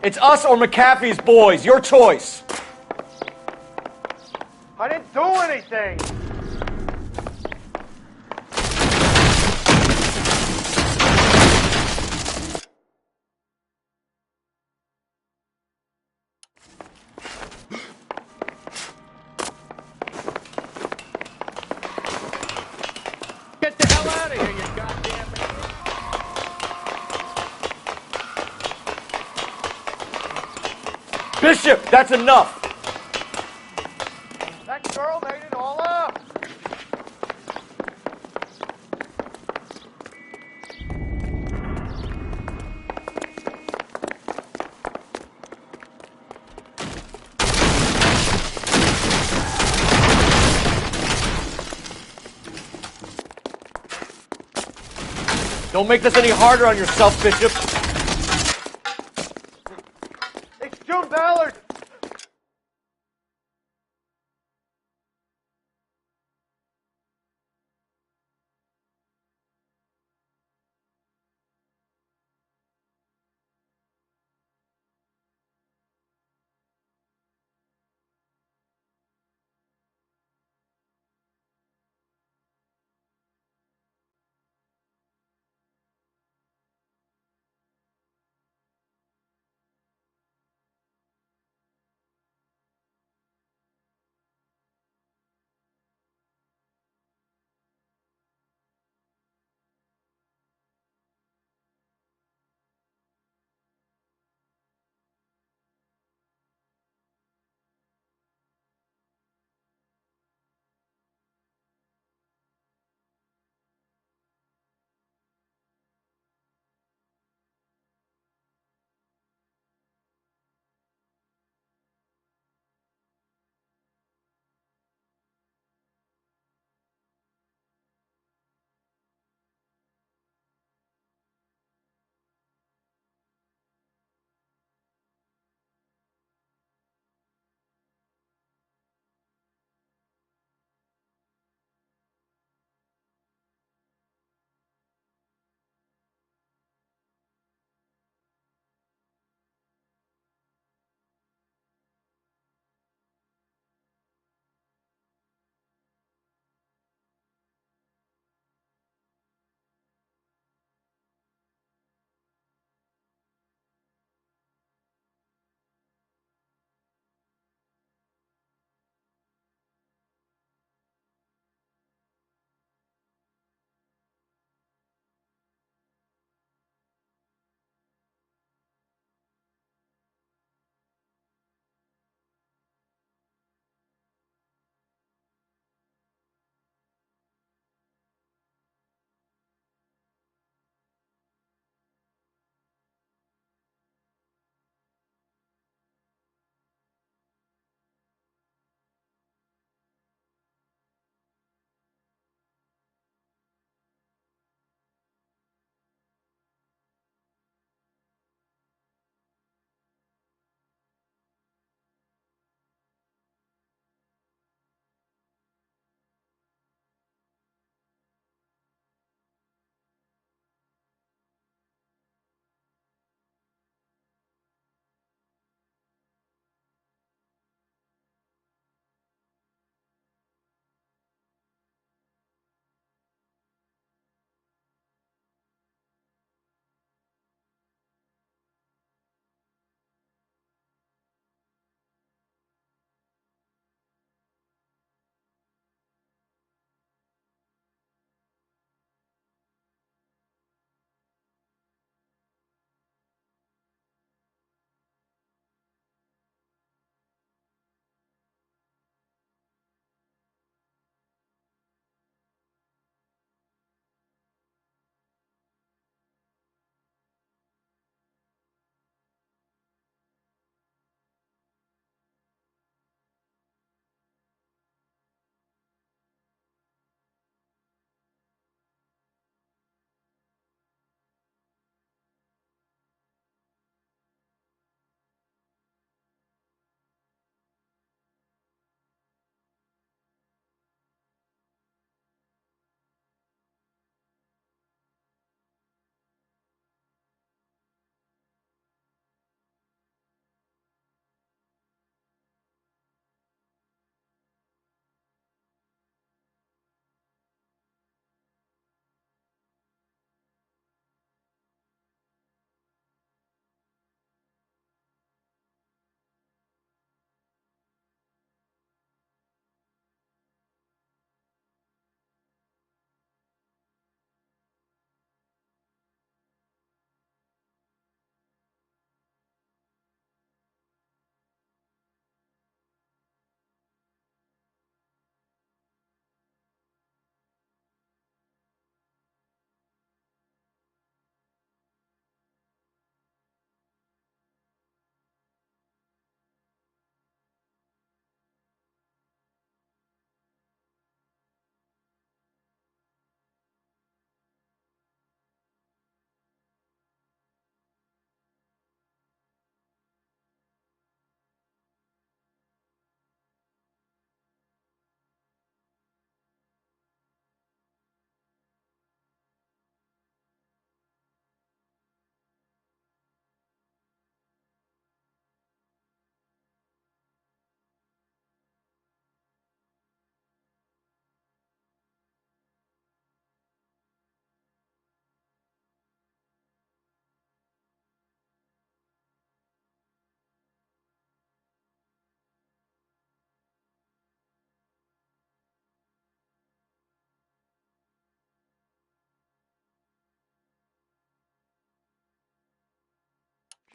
It's us or McAfee's boys. Your choice. I didn't do anything! Get the hell out of here, you goddamn... Bishop, that's enough! That girl made it all up! Don't make this any harder on yourself, Bishop. It's June Ballard!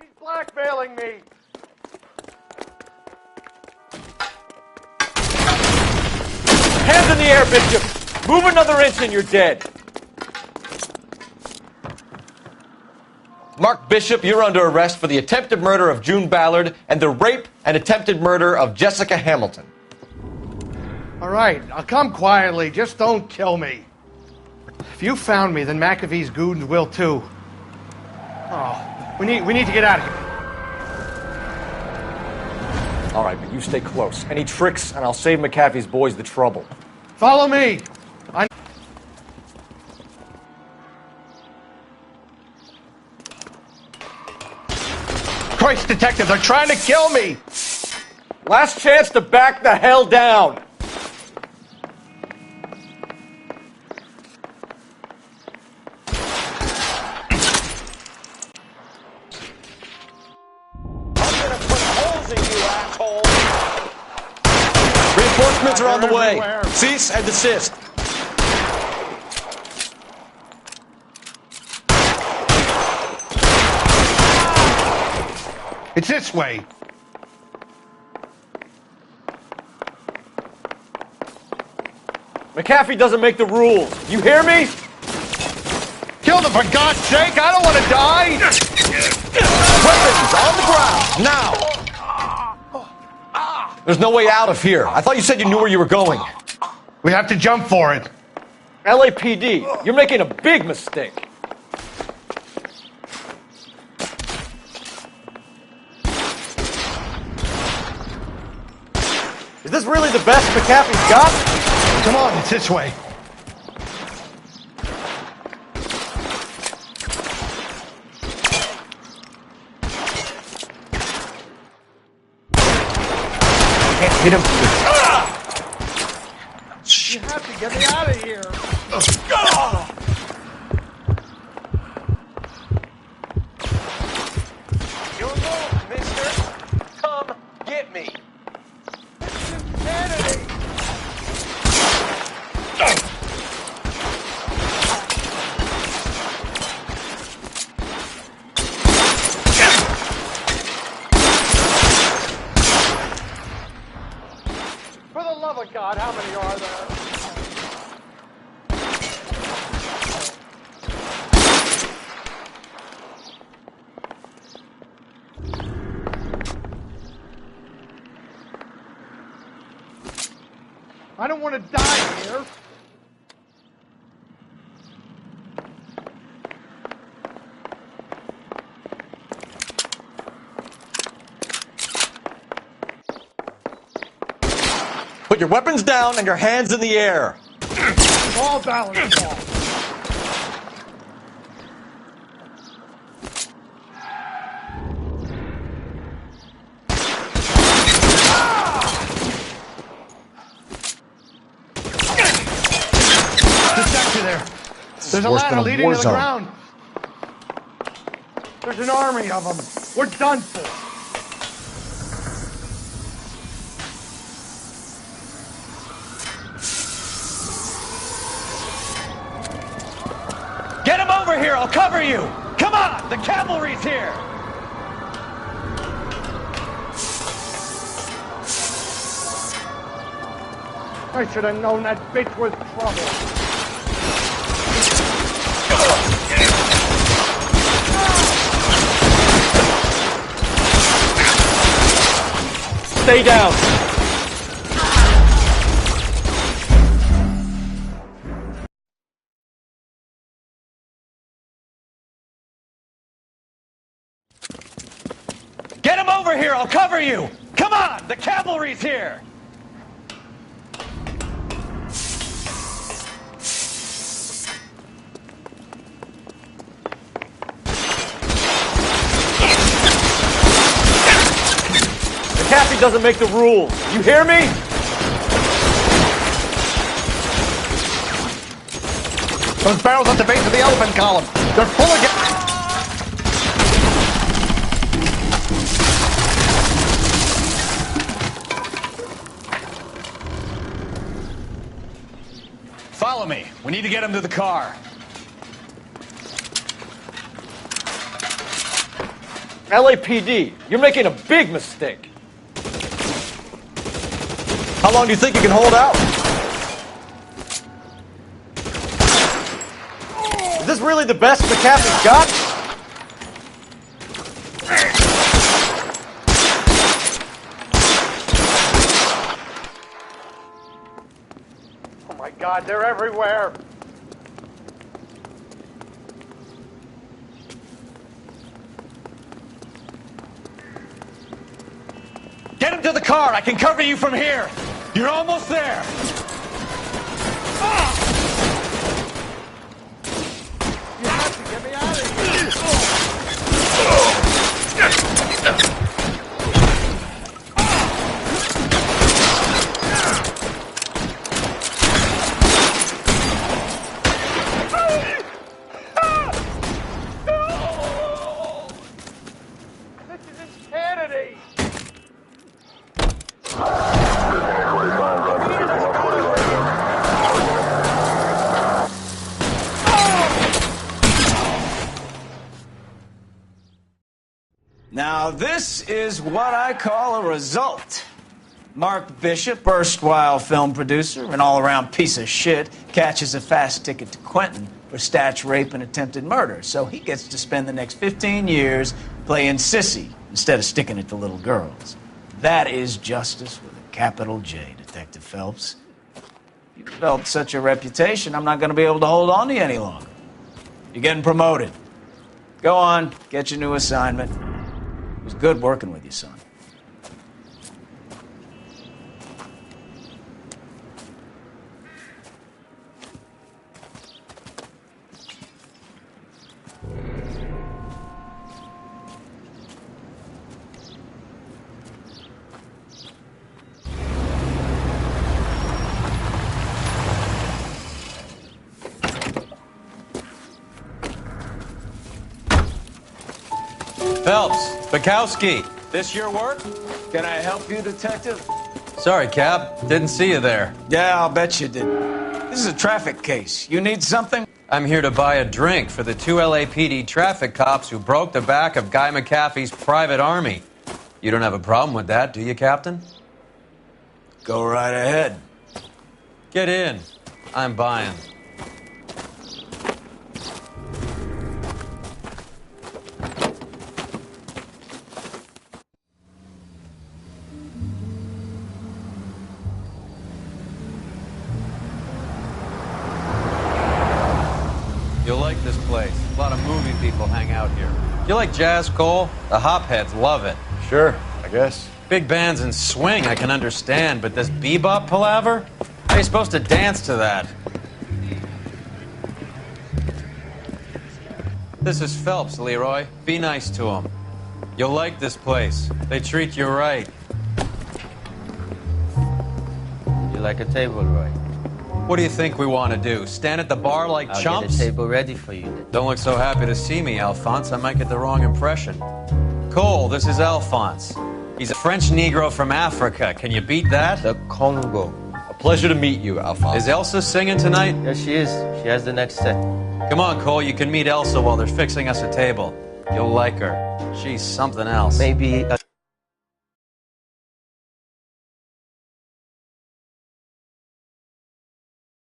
She's blackmailing me. Hands in the air, Bishop! Move another inch and you're dead. Mark Bishop, you're under arrest for the attempted murder of June Ballard and the rape and attempted murder of Jessica Hamilton. All right, I'll come quietly. Just don't kill me. If you found me, then McAfee's goons will too. Oh, we need to get out of here. All right, but you stay close. Any tricks, and I'll save McAfee's boys the trouble. Follow me. Christ, detective, they're trying to kill me. Last chance to back the hell down. Reinforcements are on the way. Cease and desist. It's this way. McAfee doesn't make the rules. You hear me? Kill them, for God's sake! I don't want to die! Weapons on the ground, now! There's no way out of here. I thought you said you knew where you were going. We have to jump for it. LAPD, you're making a big mistake. Is this really the best McAfee's got? Come on, it's this way. Can't hit him. You have to get me out of here. You're alone, mister. Come get me. For the love of God, how many are there? I don't want to die here. Put your weapons down and your hands in the air. All balance off. There's a ladder leading to the ground. There's an army of them. We're done for. Get him over here! I'll cover you! Come on! The cavalry's here! I should have known that bitch was trouble. Stay down. Get him over here! I'll cover you! Come on! The cavalry's here! McAfee doesn't make the rules. You hear me? Those barrels at the base of the elephant column. They're full of gas. Follow me. We need to get him to the car. LAPD, you're making a big mistake. How long do you think you can hold out? Is this really the best McAfee's got? Oh my God, they're everywhere. Get him to the car. I can cover you from here. You're almost there. You have to get me out of here. This is insanity. Now, this is what I call a result. Mark Bishop, erstwhile film producer, an all-around piece of shit, catches a fast ticket to Quentin for statch rape and attempted murder. So he gets to spend the next 15 years playing sissy instead of sticking it to little girls. That is justice with a capital J, Detective Phelps. You've developed such a reputation, I'm not going to be able to hold on to you any longer. You're getting promoted. Go on, get your new assignment. It was good working with you, son. Phelps, Bukowski, this your work? Can I help you, Detective? Sorry, Cap. Didn't see you there. Yeah, I'll bet you did. This is a traffic case. You need something? I'm here to buy a drink for the 2 LAPD traffic cops who broke the back of Guy McAfee's private army. You don't have a problem with that, do you, Captain? Go right ahead. Get in. I'm buying. You'll like this place. A lot of movie people hang out here. You like jazz, Cole? The hopheads love it. Sure, I guess. Big bands and swing I can understand, but this bebop palaver? How are you supposed to dance to that? This is Phelps, Leroy. Be nice to him. You'll like this place. They treat you right. You like a table, Roy? What do you think we want to do? Stand at the bar like I'll chumps? get a table ready for you then. Don't look so happy to see me, Alphonse. I might get the wrong impression. Cole, this is Alphonse. He's a French Negro from Africa. Can you beat that? The Congo. A pleasure to meet you, Alphonse. Is Elsa singing tonight? Yes, she is. She has the next set. Come on, Cole. You can meet Elsa while they're fixing us a table. You'll like her. She's something else. Maybe a